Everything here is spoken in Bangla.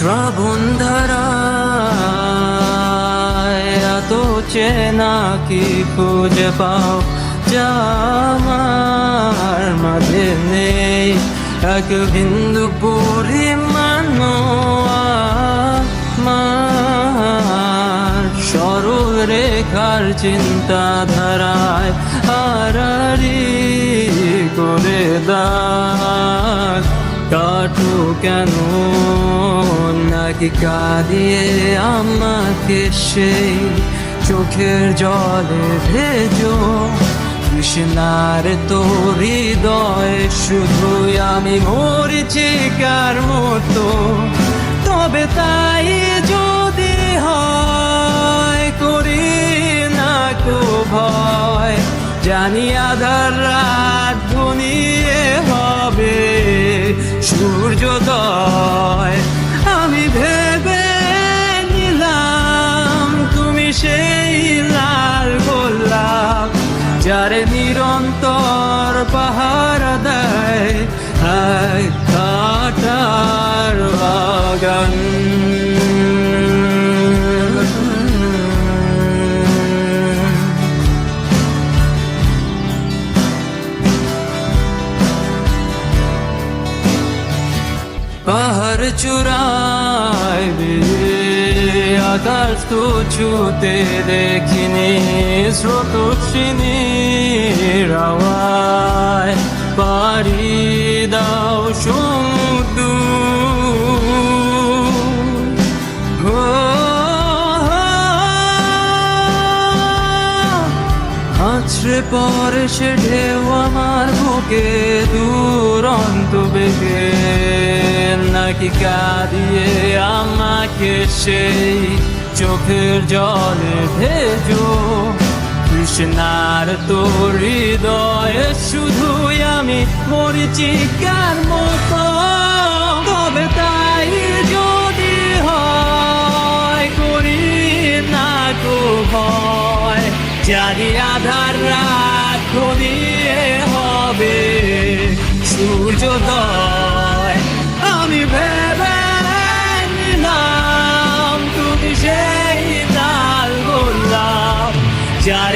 শ্রাবণ ধারায় এত চেনা কি খুঁজে পাও যা আমার মাঝে নেই, এক বিন্দু পরিমাণ আমার সরল রেখার চিন্তাধারায় আড়াআড়ি করে দাগ কাটো কেন নাকি কাঁদিয়ে আমাকে সেই চোখের জলে ভেজো কৃষ্ণার তোর হৃদয়ে শুধুই আমি মরিচিকার মতো। তবে তাই যদি হয় করি না কো ভয়, জানি আধার রাত ঘনিয়ে হবে সূর্যোদয়। আমি ভেবে নিলাম তুমি সেই লাল গোলাপ যার নিরন্তর পাহারা দেয় এক কাঁটার বাগান। পাহাড় চূড়ায় আকাশ তো ছুতে দেখিনি, স্রোতস্বিনীর আওয়াজ পাড়ি দাও সমুদ্র। আছড়ে পরে সে ঢেউ আমার বুকে দুরন্ত বেগে, নাকি কাঁদিয়ে আমাকে সেই চোখের জলে ভেজো কৃষ্ণার তোর হৃদয়ে শুধুই আমি মরিচিকার মতো। তবে তাই যদি হয় করি না কো ভয়, জানি আধার রাত ঘনিয়ে হবে সূর্যোদয়। আমি ভেবে নিলাম তুমি সেই লাল গোলাপ যার